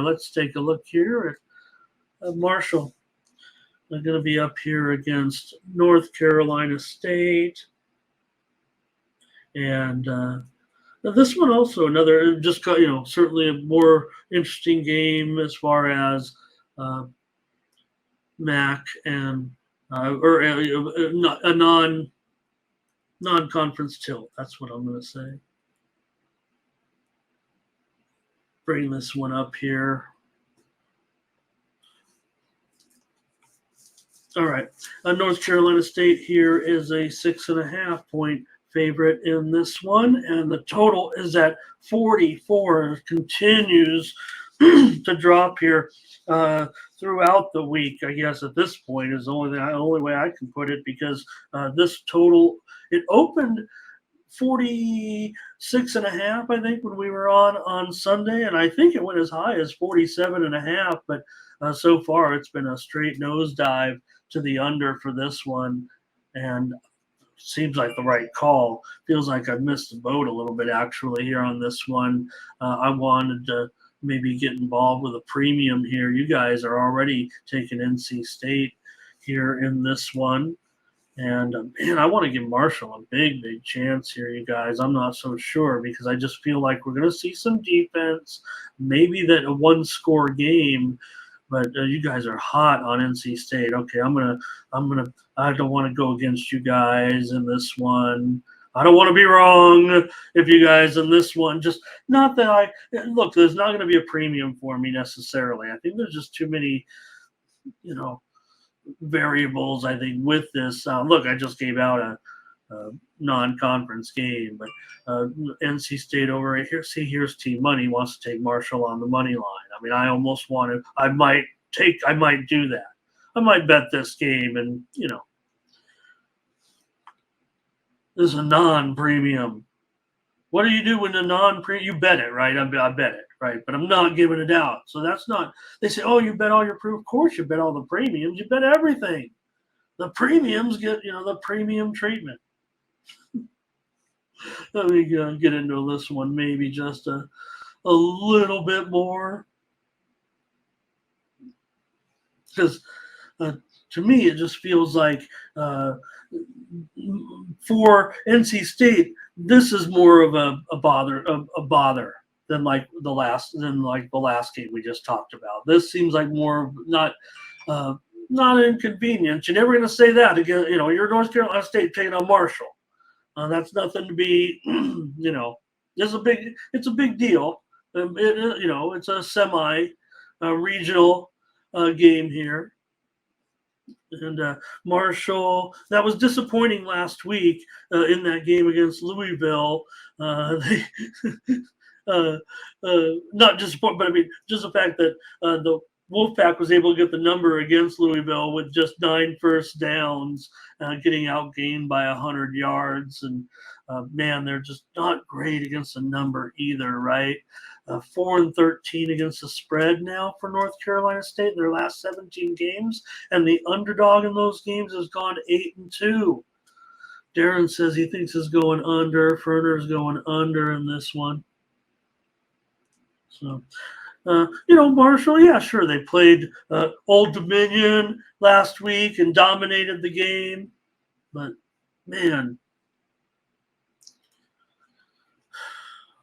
Let's take a look here at Marshall. They're going to be up here against North Carolina State. And now this one also another just certainly a more interesting game as far as uh, MAC and or a non-conference tilt. That's what I'm going to say. Bring this one up here. All right, North Carolina State here is a 6.5 point favorite in this one, and the total is at 44. It continues to drop here throughout the week. I guess at this point is the only way I can put it, because this total, it opened 46.5, I think, when we were on Sunday, and I think it went as high as 47.5. But so far it's been a straight nosedive to the under for this one, and seems like the right call. Feels like I missed the boat a little bit actually here on this one. I wanted to maybe get involved with a premium here. You guys are already taking NC State here in this one. And man, I want to give Marshall a big chance here, you guys. I'm not so sure, because I just feel like we're going to see some defense, maybe that a one-score game. But you guys are hot on NC State. Okay, I don't want to go against you guys in this one. I don't want to be wrong if you guys in this one. Just not that look, there's not going to be a premium for me necessarily. I think there's just too many, variables, I think, with this. Look, I just gave out a non-conference game, but NC State over here. See, here's Team Money wants to take Marshall on the money line. I mean, I almost want to. I might do that. I might bet this game, and this is a non-premium. What do you do when a non-premium? You bet it, right? I bet it, right? But I'm not giving it out. So that's not. They say, oh, you bet all your proof. Of course, you bet all the premiums. You bet everything. The premiums get, the premium treatment. Let me get into this one maybe just a little bit more, because to me it just feels like for NC State, this is more of a bother than like the last game we just talked about. This seems like more not an inconvenience. You're never going to say that again. You're North Carolina State taking on Marshall. That's nothing to be. It's a big deal. It's a semi regional game here. And Marshall, that was disappointing last week in that game against Louisville. They not disappointing, but I mean, just the fact that the Wolfpack was able to get the number against Louisville with just 9 first downs, getting outgained by 100 yards. And man, they're just not great against the number either, right? 4-13 against the spread now for North Carolina State in their last 17 games, and the underdog in those games has gone 8-2. Darren says he thinks it's going under. Ferner's going under in this one. So, Marshall, yeah, sure, they played Old Dominion last week and dominated the game, but man,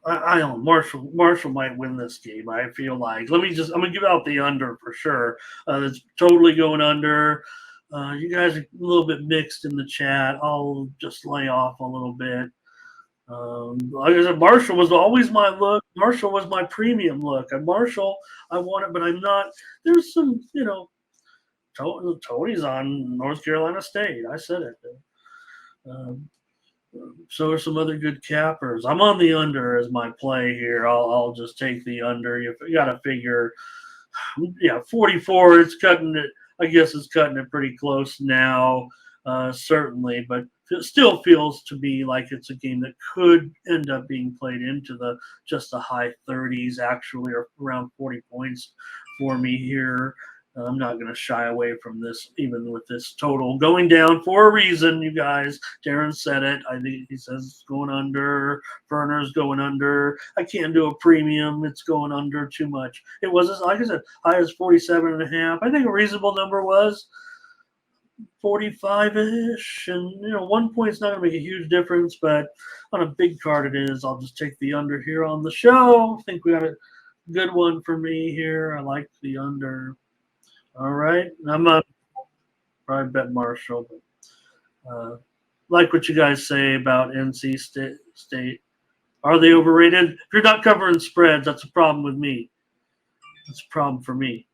I don't know. Marshall might win this game. I feel like. I'm gonna give out the under for sure. That's totally going under. You guys are a little bit mixed in the chat. I'll just lay off a little bit. Like I said, Marshall was always my look. Marshall was my premium look. And Marshall, I want it, but I'm not. There's some, Tony's on North Carolina State. I said it. So are some other good cappers. I'm on the under as my play here. I'll just take the under. You got to figure, 44. It's cutting it. I guess it's cutting it pretty close now, certainly. But it still feels to be like it's a game that could end up being played into the high 30s, actually, or around 40 points for me here. I'm not going to shy away from this, even with this total going down for a reason, you guys. Darren said it. I think he says it's going under. Verner's going under. I can't do a premium. It's going under too much. It was, like I said, high as 47.5. I think a reasonable number was 45-ish. And, 1 point's not going to make a huge difference, but on a big card it is. I'll just take the under here on the show. I think we got a good one for me here. I like the under. All right. I'm a probably bet Marshall, but like what you guys say about NC State. Are they overrated? If you're not covering spreads, that's a problem with me. That's a problem for me.